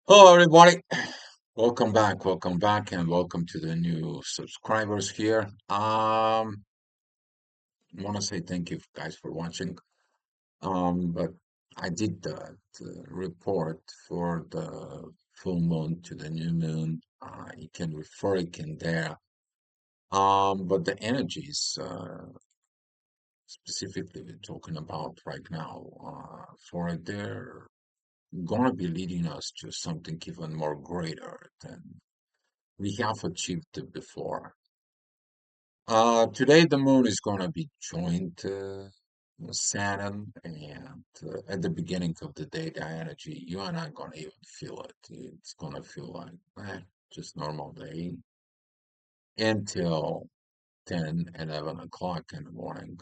Hello, everybody. Welcome back, and welcome to the new subscribers here. I want to say thank you guys for watching. But I did the report for the full moon to the new moon. You can refer it in there. But the energies, specifically we're talking about right now, for it, they're gonna be leading us to something even more greater than we have achieved before. Today the moon is going to be joined Saturn, and at the beginning of the day, the energy, you and I going to even feel it. It's going to feel like just normal day until 10, 11 o'clock in the morning,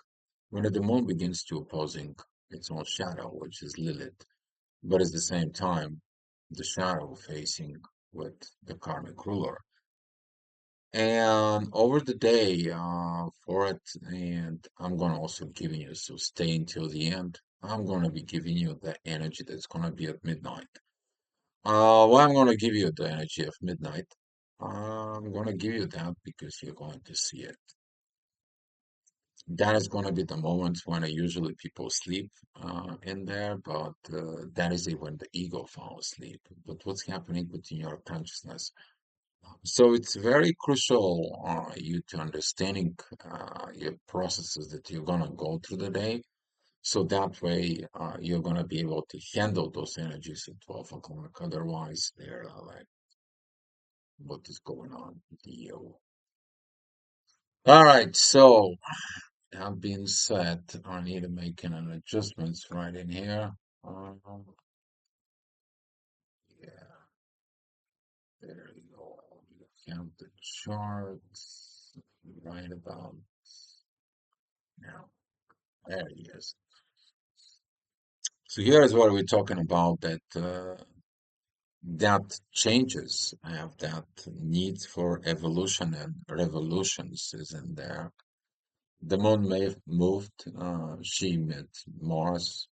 when the moon begins to opposing its own shadow, which is Lilith, but at the same time, the shadow facing with the karmic ruler. And over the day, for it, and I'm gonna also giving you, so stay until the end. I'm gonna be giving you the energy that's gonna be at midnight. Why I'm gonna give you the energy of midnight? I'm gonna give you that because you're going to see it. That is gonna be the moments when usually people sleep in there, but that is it when the ego falls asleep. But what's happening within your consciousness? So it's very crucial you to understanding your processes that you're gonna go through the day. So that way you're gonna be able to handle those energies at 12 o'clock. Otherwise, they're like, what is going on with you? All right, so that being said, I need to make an adjustments right in here. Um, yeah, there you go. You count the charts right about now. There he is. So here is what we're talking about that that changes have that need for evolution and revolutions is in there. The moon may moved, she met Mars,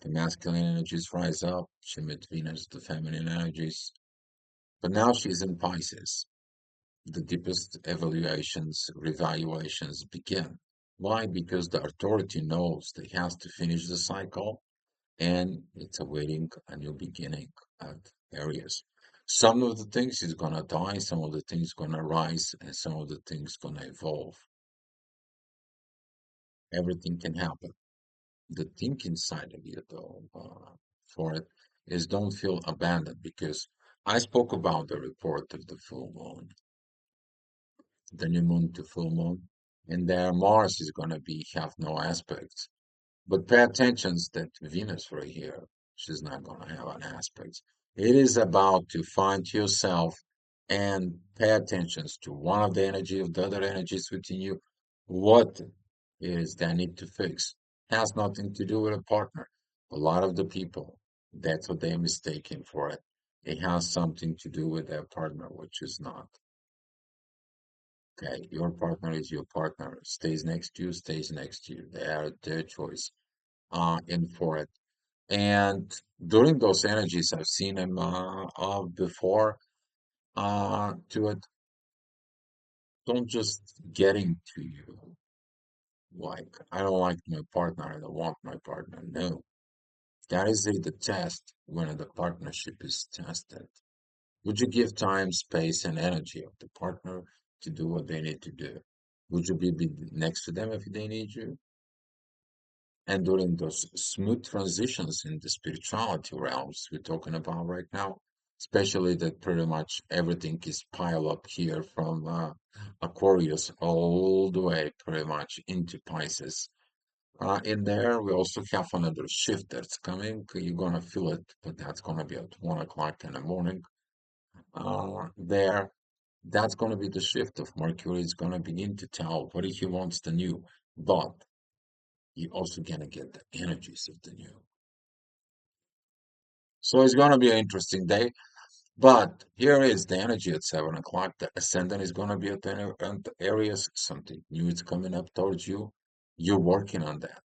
the masculine energies rise up, she met Venus, the feminine energies, but now she's in Pisces. The deepest evaluations, revaluations begin. Why? Because the authority knows that he has to finish the cycle and it's awaiting a new beginning at areas. Some of the things is gonna die, some of the things gonna rise, and some of the things gonna evolve. Everything can happen. The thing inside of you, though, for it is don't feel abandoned because I spoke about the report of the full moon, the new moon to full moon, and there Mars is gonna be have no aspects. But pay attention that Venus right here, she's not going to have an aspect. It is about to find yourself and pay attention to one of the energy of the other energies within you. What is that need to fix? Has nothing to do with a partner. A lot of the people, that's what they're mistaken for it. It has something to do with their partner, which is not. Okay, your partner is your partner. Stays next to you, stays next to you. They are their choice in for it. And during those energies, I've seen him before to it. Don't just getting to you like I don't like my partner, I don't want my partner. No, that is the test when the partnership is tested. Would you give time, space, and energy of the partner to do what they need to do? Would you be next to them if they need you? And during those smooth transitions in the spirituality realms we're talking about right now, especially that pretty much everything is piled up here from Aquarius all the way pretty much into Pisces. In there, we also have another shift that's coming. You're gonna feel it, but that's gonna be at 1 o'clock in the morning. There, that's gonna be the shift of Mercury. It's gonna begin to tell what he wants the new, but you're also gonna get the energies of the new. So it's gonna be an interesting day. But here is the energy at 7 o'clock. The ascendant is gonna be at the areas. Something new is coming up towards you. You're working on that.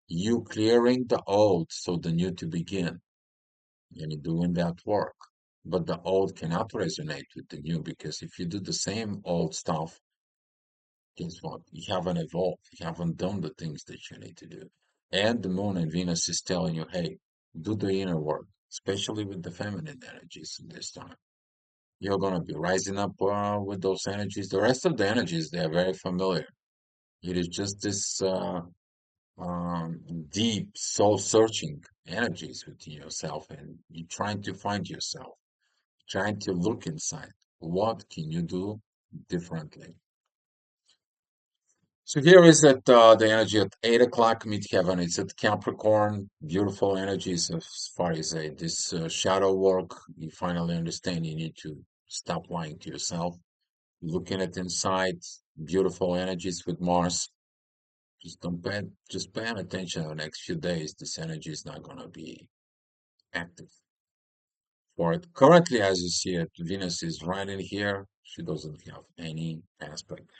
You clearing the old so the new to begin. And you're doing that work. but the old cannot resonate with the new because if you do the same old stuff, guess what? You haven't evolved. You haven't done the things that you need to do. And the moon and Venus is telling you, hey, do the inner work, especially with the feminine energies this time. You're going to be rising up with those energies. The rest of the energies, they're very familiar. It is just this um, deep soul searching energies within yourself, and you're trying to find yourself, trying to look inside. What can you do differently? So here is at the energy at 8 o'clock midheaven. It's at Capricorn. Beautiful energies as far as this shadow work. You finally understand you need to stop lying to yourself. Looking at inside, beautiful energies with Mars. Just paying attention the next few days. This energy is not going to be active for it. Currently, as you see it, Venus is right in here. She doesn't have any aspect.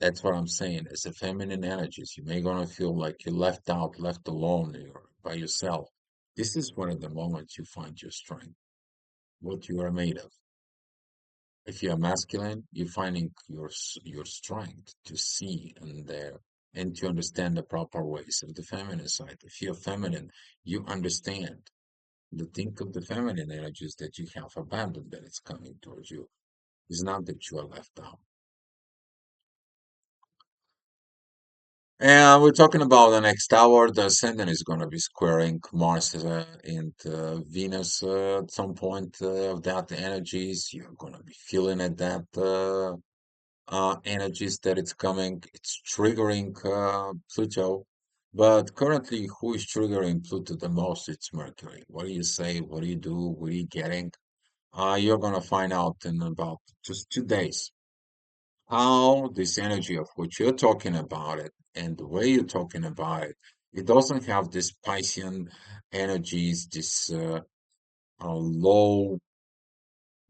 That's what I'm saying. It's a feminine energies. You may gonna feel like you're left out, left alone, you're by yourself. This is one of the moments you find your strength, what you are made of. If you're masculine, you're finding your strength to see and there and to understand the proper ways of the feminine side. If you're feminine, you understand the think of the feminine energies that you have abandoned that it's coming towards you. It's not that you are left out. And we're talking about the next hour. The ascendant is going to be squaring Mars and Venus at some point of that energies. You're going to be feeling at that energies that it's coming. It's triggering Pluto. But currently, who is triggering Pluto the most? It's Mercury. What do you say? What do you do? What are you getting? You're going to find out in about just 2 days how this energy of what you're talking about it and the way you're talking about it, it doesn't have this Piscean energies, this low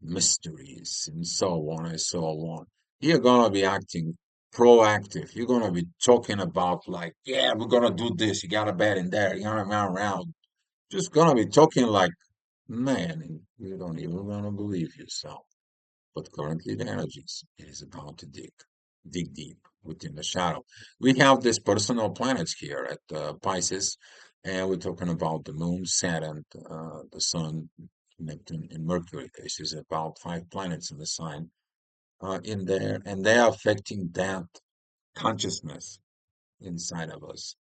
mysteries and so on and so on. You're gonna be acting proactive. You're gonna be talking about like, yeah, we're gonna do this. You got a bed in there. You're gonna run around. Just gonna be talking like, man, you don't even wanna believe yourself. But currently the energies is about to dig deep within the shadow. We have these personal planets here at Pisces, and we're talking about the moon, Saturn, the sun, Neptune, and Mercury. This is about 5 planets in the sign in there, and they are affecting that consciousness inside of us.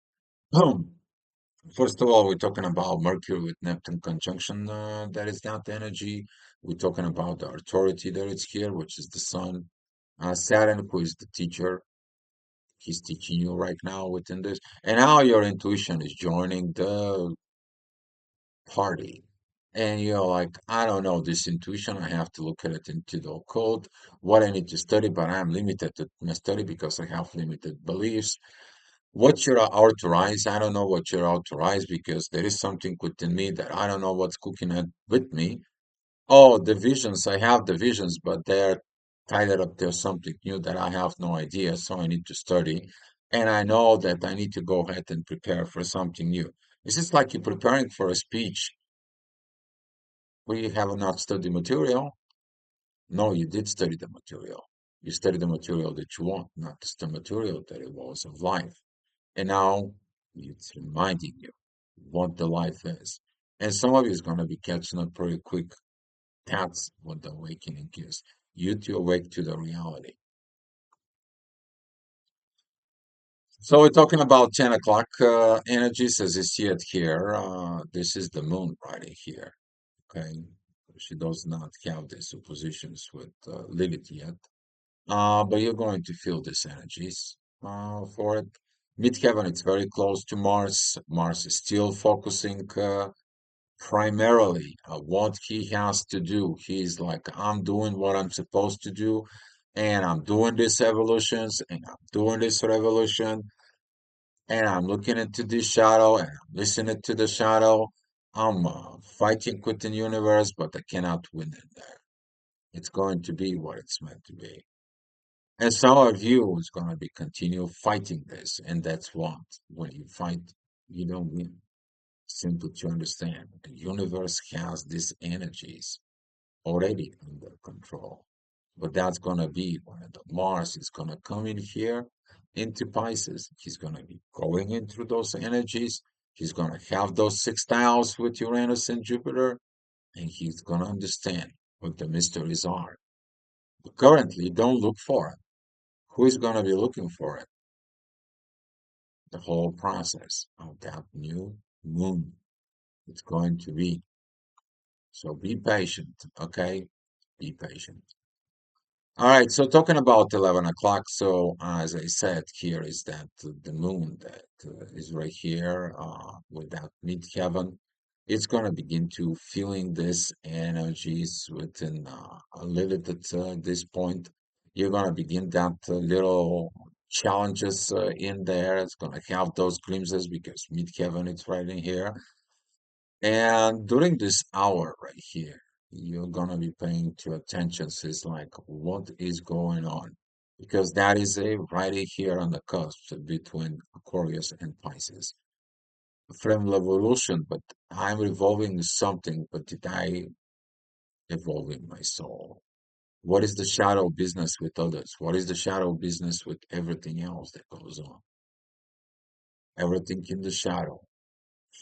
First of all, we're talking about Mercury with Neptune conjunction, that is that energy. We're talking about the authority that is here, which is the sun. Saturn, who is the teacher, he's teaching you right now within this. And now your intuition is joining the party. And you're like, I don't know, this intuition, I have to look at it into the occult, what I need to study, but I'm limited to my study because I have limited beliefs. What you're authorized, I don't know what you're authorized because there is something within me that I don't know what's cooking it with me. Oh, the visions, I have the visions, but they're tied up to something new that I have no idea, so I need to study. And I know that I need to go ahead and prepare for something new. It's just like you're preparing for a speech where you have not studied material. No, you did study the material. You studied the material that you want, not just the material that it was of life. And now it's reminding you what the life is. And some of you is going to be catching up pretty quick. That's what the awakening is. You to awake to the reality. So we're talking about 10 o'clock energies as you see it here. This is the moon right in here. Okay. She does not have these oppositions with Lilith yet. But you're going to feel these energies for it. Midheaven, it's very close to Mars. Mars is still focusing primarily what he has to do. He's like, I'm doing what I'm supposed to do, and I'm doing these evolutions, and I'm doing this revolution, and I'm looking into this shadow, and I'm listening to the shadow. I'm fighting with the universe, but I cannot win in there. It's going to be what it's meant to be. And some of you is going to be continue fighting this, and that's what when you fight, you don't win. Simple to understand. The universe has these energies. already under control. But that's gonna be when the Mars is gonna come in here into Pisces. He's gonna be going in through those energies. He's gonna have those sextiles with Uranus and Jupiter, and he's gonna understand what the mysteries are. But currently, don't look for it. Who is gonna be looking for it? The whole process of that new moon. It's going to be. So be patient, okay? Be patient. All right, so talking about 11 o'clock, so as I said, here is that the moon that is right here with that midheaven. It's going to begin to feeling this energies within a little bit this point. You're going to begin that little challenges in there. It's going to have those glimpses because midheaven it's right in here. And during this hour right here, you're gonna be paying to attention. So it's like, what is going on? Because that is a right here on the cusp between Aquarius and Pisces. Flame revolution, but I'm evolving something, but did I evolving my soul? What is the shadow business with others? What is the shadow business with everything else that goes on? Everything in the shadow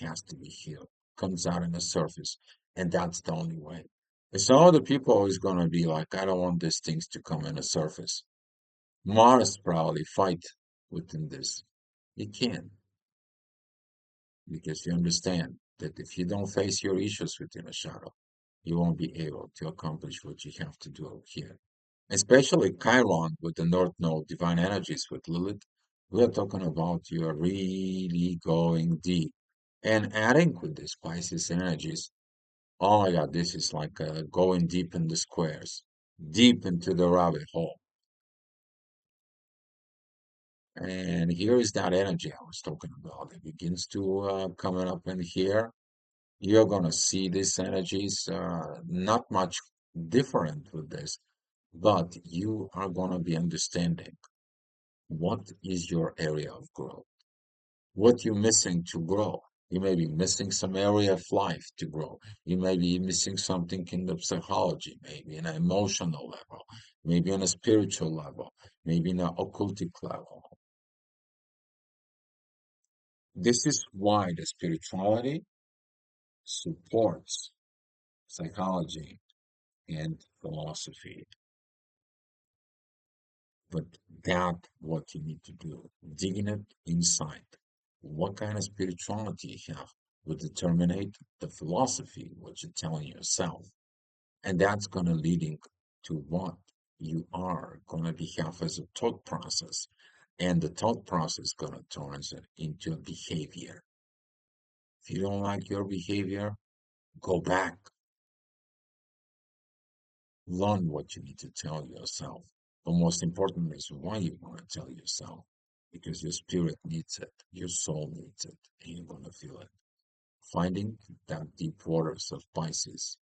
has to be healed, comes out on the surface, and that's the only way. And some other people is gonna be like, I don't want these things to come on the surface. Mars probably fight within this. You can, because you understand that if you don't face your issues within a shadow, you won't be able to accomplish what you have to do here. Especially Chiron with the North Node, divine energies with Lilith. We are talking about you are really going deep. And adding with the Pisces energies, oh my God, this is like going deep in the squares, deep into the rabbit hole. And here is that energy I was talking about. It begins to coming up in here. You're gonna see these energies, not much different with this, but you are gonna be understanding what is your area of growth, what you're missing to grow. You may be missing some area of life to grow. You may be missing something in the psychology, maybe in an emotional level, maybe on a spiritual level, maybe in an occultic level. This is why the spirituality supports psychology and philosophy. But that what you need to do, digging it inside. What kind of spirituality you have will determine the philosophy, what you're telling yourself. And that's going to leading to what you are going to be have as a thought process. And the thought process going to turn it into a behavior. If you don't like your behavior, go back, learn what you need to tell yourself. But most importantly is why you want to tell yourself. Because your spirit needs it, your soul needs it, and you're going to feel it. Finding that deep waters of Pisces.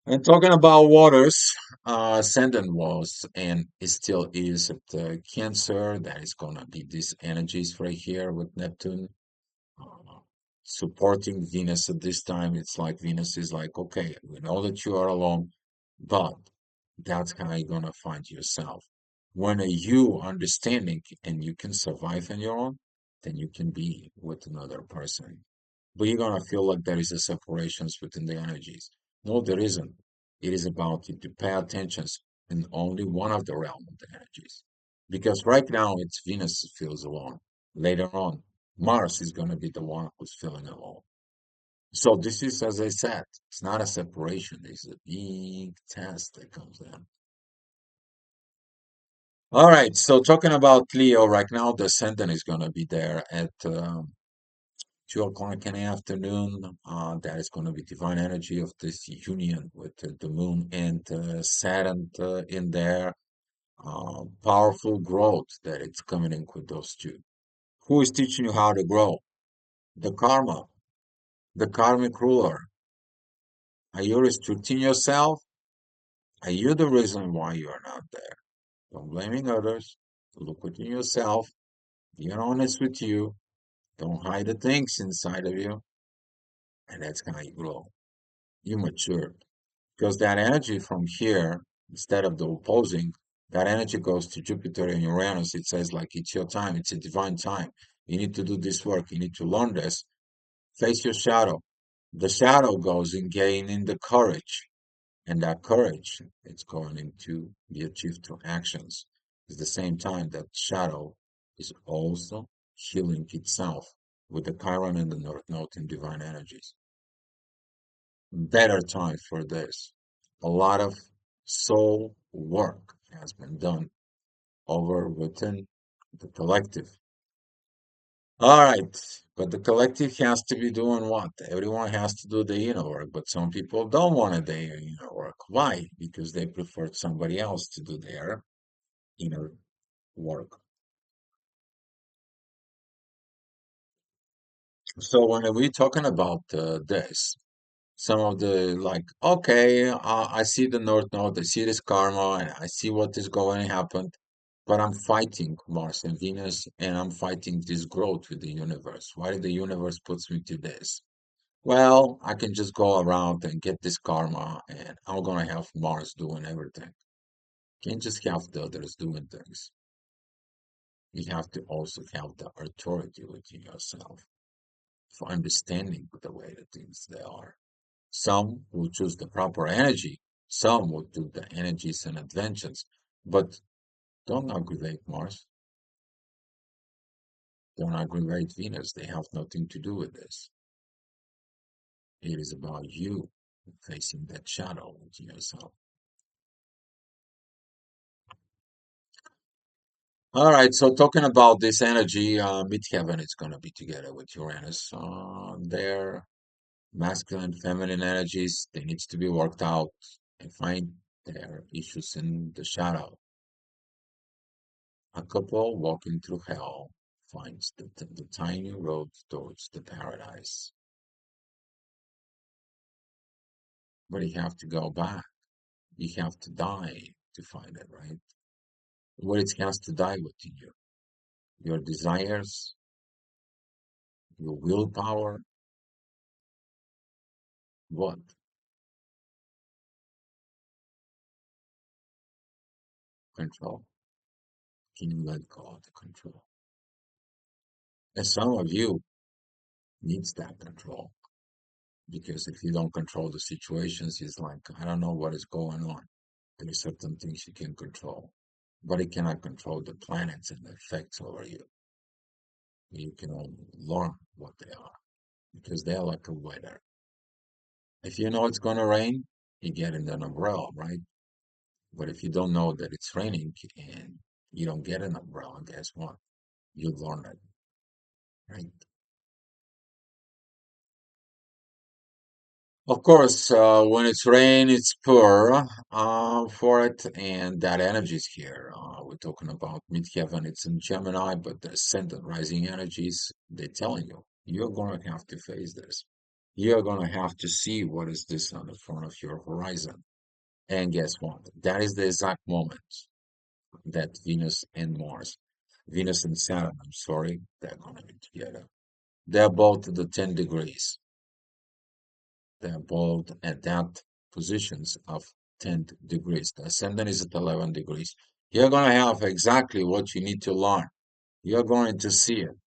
And talking about waters, ascendant was and it still is at Cancer. That is going to be these energies right here with Neptune uh, supporting Venus at this time. It's like Venus is like, okay, we know that you are alone, but that's how you're gonna find yourself. When you understanding and you can survive on your own, then you can be with another person. But you're gonna feel like there is a separations within the energies. No, there isn't. It is about you to pay attention in only one of the realm of the energies. Because right now it's Venus that feels alone. Later on, Mars is gonna be the one who's feeling alone. So this is, as I said, it's not a separation. It's a big test that comes in. All right. So talking about Leo right now, the ascendant is going to be there at 2 o'clock in the afternoon. That is going to be divine energy of this union with the moon and Saturn in there. Powerful growth that it's coming in with those two. Who is teaching you how to grow? The karma, the karmic ruler. Are you restricting yourself? Are you the reason why you are not there? Don't blaming others. Look within yourself. Be honest with you. Don't hide the things inside of you. And that's how you grow. You mature. because that energy from here, instead of the opposing, that energy goes to Jupiter and Uranus. It says like it's your time, it's a divine time. You need to do this work, you need to learn this. Face your shadow. The shadow goes in gaining the courage, and that courage it's going into be achieved through actions. At the same time, that shadow is also healing itself with the Chiron and the North Node in divine energies. Better time for this. A lot of soul work has been done over within the collective. All right, but the collective has to be doing what? Everyone has to do the inner work, but some people don't want to do the inner work. Why? Because they prefer somebody else to do their inner work. So when we're talking about this, some of the like, okay, I see the North Node, I see this karma, and I see what is going to happen, but I'm fighting Mars and Venus, and I'm fighting this growth with the universe. Why the universe puts me to this? Well, I can just go around and get this karma, and I'm gonna have Mars doing everything. Can't just have the others doing things. You have to also have the authority within yourself for understanding the way the things they are. Some will choose the proper energy, some will do the energies and adventions, but don't aggravate Mars, don't aggravate Venus. They have nothing to do with this. It is about you facing that shadow within yourself. All right, so talking about this energy, midheaven is going to be together with Uranus. Their masculine, feminine energies, they needs to be worked out and find their issues in the shadow. A couple walking through hell finds the tiny road towards the paradise, but you have to go back. You have to die to find it, right? What it has to die within you, your desires, your willpower, what? Control. Can you let go of the control? And some of you needs that control because if you don't control the situations, it's like, I don't know what is going on. There are certain things you can control, but it cannot control the planets and the effects over you. You can only learn what they are because they are like a weather. If you know it's going to rain, you get in an umbrella, right? But if you don't know that it's raining and you don't get an umbrella, guess what? You learn it, right? Of course, when it's rain, it's poor for it, and that energy is here. We're talking about midheaven, it's in Gemini, but the ascendant rising energies, they're telling you, you're going to have to face this. You're going to have to see what is this on the front of your horizon. And guess what? That is the exact moment that Venus and Saturn, I'm sorry, they're going to be together. They're both the 10 degrees. They're both at that positions of 10 degrees. The ascendant is at 11 degrees. You're going to have exactly what you need to learn. You're going to see it.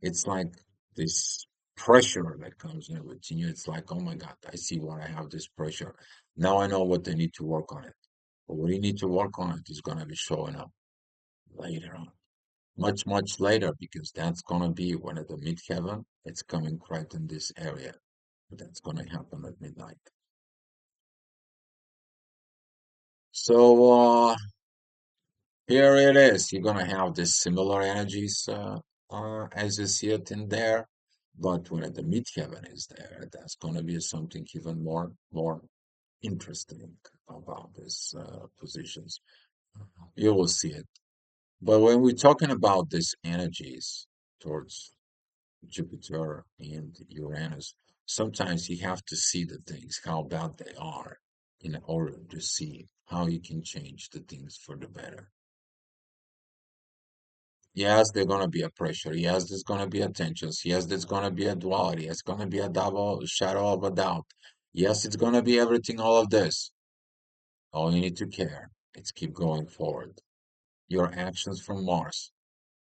It's like this pressure that comes in with you. It's like, oh my God, I see what I have this pressure. Now I know what I need to work on it. But what you need to work on it is going to be showing up later on. Much, much later, because that's going to be one of the midheaven. It's coming right in this area. That's going to happen at midnight. So here it is. You're gonna have this similar energies as you see it in there, but when the midheaven is there, that's gonna be something even more interesting about these positions. You will see it. But when we're talking about these energies towards Jupiter and Uranus, sometimes you have to see the things, how bad they are, in order to see how you can change the things for the better. Yes, there's gonna be a pressure. Yes, there's gonna be a tensions. Yes, there's gonna be a duality. It's gonna be a double shadow of a doubt. Yes, it's gonna be everything, all of this. All you need to care is keep going forward. Your actions from Mars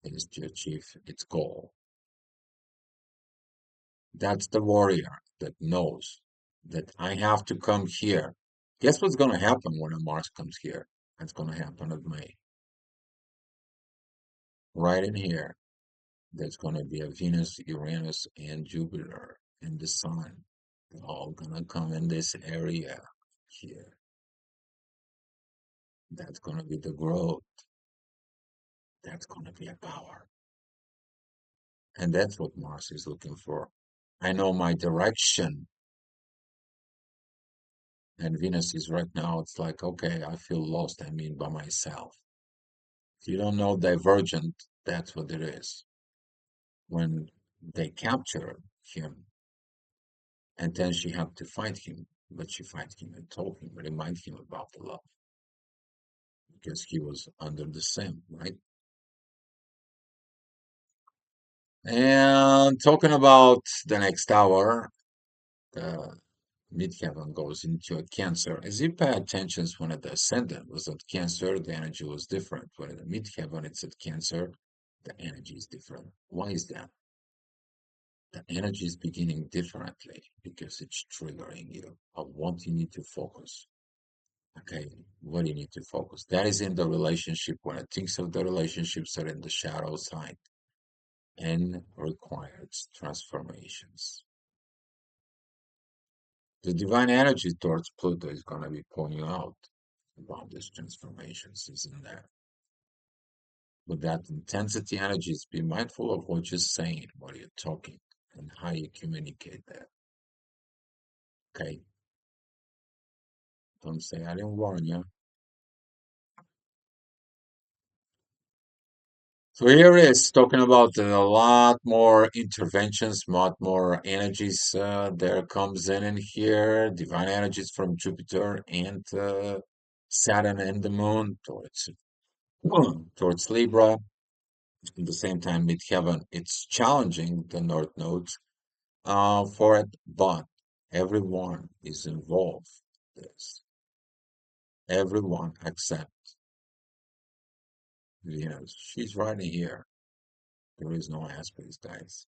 is to achieve its goal. That's the warrior that knows that I have to come here. Guess what's gonna happen when a Mars comes here? It's gonna happen at May. Right in here, there's gonna be a Venus, Uranus, and Jupiter and the Sun. They're all gonna come in this area here. That's gonna be the growth. That's gonna be a power. And that's what Mars is looking for. I know my direction. And Venus is right now, it's like, okay, I feel lost. I mean, by myself. If you don't know divergent, that's what it is. When they capture him, and then she had to fight him, but she fight him and told him, remind him about the love, because he was under the same, right? And talking about the next hour, the midheaven goes into a Cancer. As you pay attention, when the ascendant was at Cancer, the energy was different. When the midheaven it's at Cancer, the energy is different. Why is that? The energy is beginning differently because it's triggering you of what you need to focus. Okay, what do you need to focus? That is in the relationship. When it thinks of the relationships are in the shadow side and requires transformations. The divine energy towards Pluto is going to be pointing out about these transformations, isn't there? With that intensity energies, be mindful of what you're saying, what you're talking, and how you communicate that. Okay, don't say I didn't warn you. So here is talking about a lot more interventions, lot more energies. There comes in here, divine energies from Jupiter and Saturn and the Moon towards towards Libra. At the same time, midheaven, it's challenging the North nodes for it, but everyone is involved. In this everyone except Venus. She's right in here. There is no aspects, guys.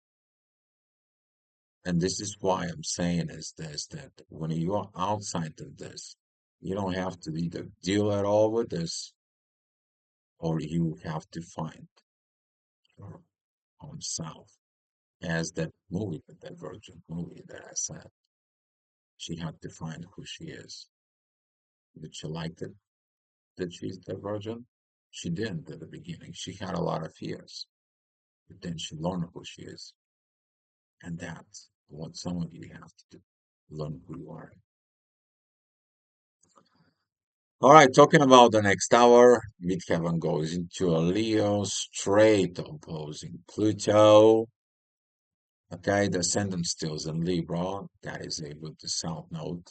And this is why I'm saying is this that when you're outside of this, you don't have to either deal at all with this or you have to find your own self. As that movie, the Divergent movie that I said, she had to find who she is. Did she like it that she's Divergent? She didn't at the beginning. She had a lot of fears, but then she learned who she is. And that's what some of you have to do. Learn who you are. All right, talking about the next hour, midheaven goes into a Leo straight opposing Pluto. Okay, the ascendant still is in Libra. That is a with the south node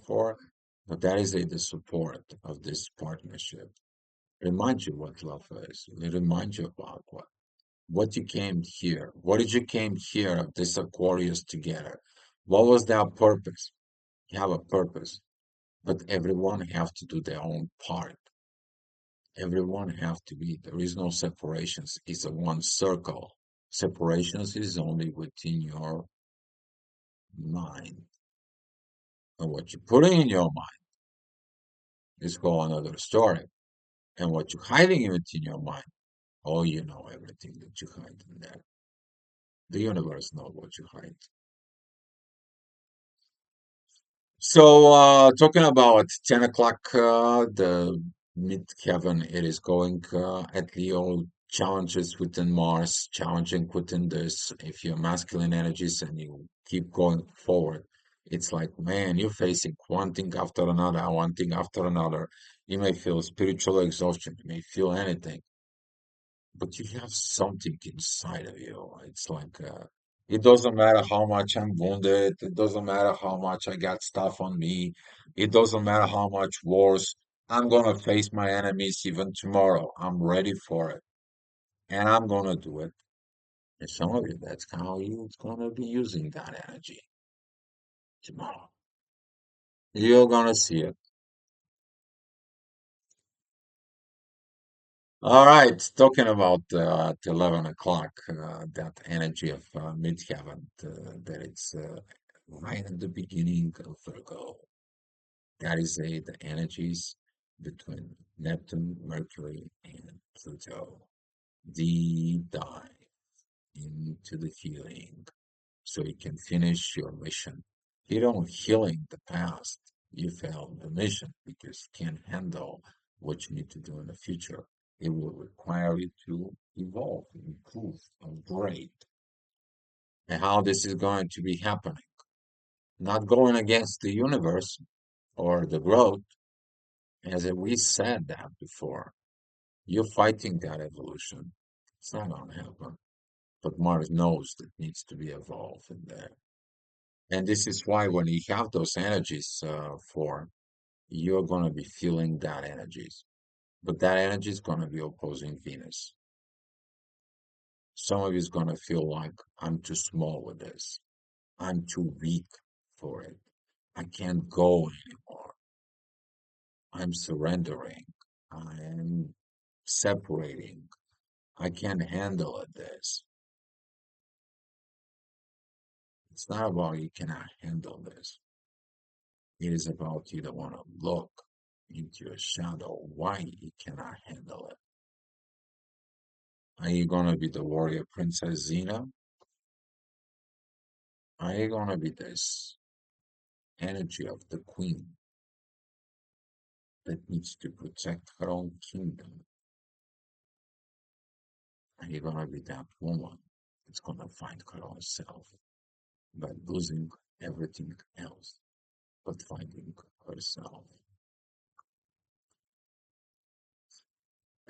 for, but that is a the support of this partnership. Remind you what love is. It reminds you about what you came here. What did you came here of this Aquarius together? What was their purpose? You have a purpose, but everyone have to do their own part. Everyone have to be. There is no separations. It's a one circle. Separations is only within your mind. And what you put in your mind is called another story. And what you're hiding within your mind, oh, you know everything that you hide in there. The universe knows what you hide. So, talking about 10 o'clock, the mid-heaven, it is going at Leo, challenges within Mars, challenging within this. If you're masculine energies and you keep going forward, it's like, man, you're facing one thing after another, one thing after another. You may feel spiritual exhaustion, you may feel anything, but you have something inside of you. It's like it doesn't matter how much I'm wounded, it doesn't matter how much I got stuff on me, it doesn't matter how much wars. I'm gonna face my enemies even tomorrow. I'm ready for it, and I'm gonna do it. And some of you, that's how you're gonna be using that energy tomorrow. You're gonna see it. All right, talking about at 11 o'clock, that energy of midheaven, that it's right at the beginning of Virgo. That is the energies between Neptune, Mercury, and Pluto. Deep dive into the healing so you can finish your mission. You don't healing the past. You failed the mission because you can't handle what you need to do in the future. It will require you to evolve, improve, upgrade. And how this is going to be happening. Not going against the universe or the growth, as we said that before. You're fighting that evolution. It's not going to happen. But Mars knows that needs to be evolved in there. And this is why when you have those energies for, you're going to be feeling that energies. But that energy is going to be opposing Venus. Some of you is going to feel like, I'm too small with this. I'm too weak for it. I can't go anymore. I'm surrendering. I'm separating. I can't handle it, this. It's not about you cannot handle this. It is about you don't want to look into your shadow why you cannot handle it. Are you gonna be the warrior princess Xena? Are you gonna be this energy of the queen that needs to protect her own kingdom? Are you gonna be that woman that's gonna find her own self by losing everything else but finding herself?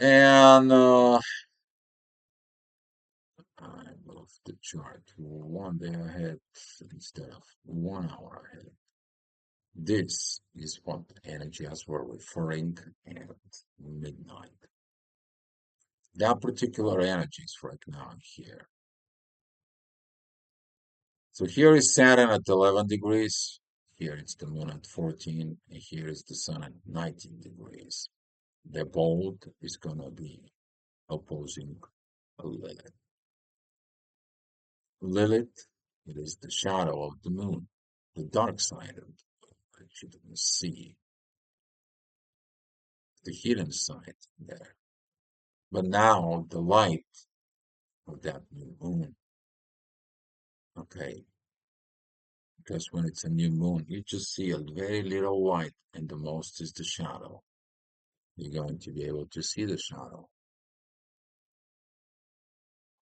And I move the chart to 1 day ahead instead of 1 hour ahead. This is what energies were referring at midnight. That particular energies right now here. So here is Saturn at 11 degrees. Here it's the moon at 14. And here is the sun at 19 degrees. The bold is going to be opposing Lilith. Lilith, it is the shadow of the moon, the dark side of the moon that you didn't see, the hidden side there. But now the light of that new moon, okay, because when it's a new moon, you just see a very little light, and the most is the shadow. You're going to be able to see the shadow,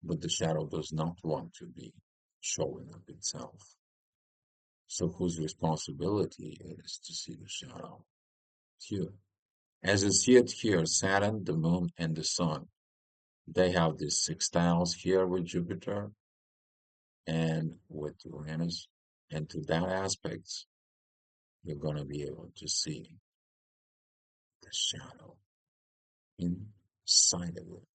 but the shadow does not want to be showing up itself. So whose responsibility it is to see the shadow? It's you. As you see it here, Saturn, the moon, and the sun, they have these sextiles here with Jupiter and with Uranus. And to that aspects, you're going to be able to see the shadow inside of it.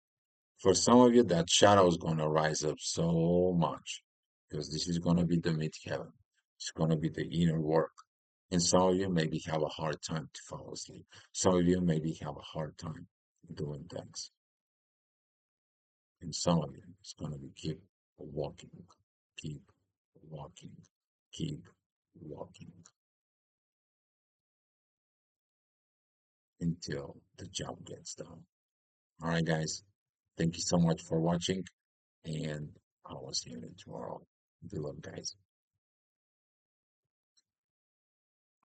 For some of you, that shadow is going to rise up so much because this is going to be the midheaven. It's going to be the inner work. And some of you maybe have a hard time to fall asleep. Some of you maybe have a hard time doing things. And some of you, it's going to be keep walking, keep walking, keep walking until the job gets done. All right, guys. Thank you so much for watching, and I will see you tomorrow. Good luck, guys.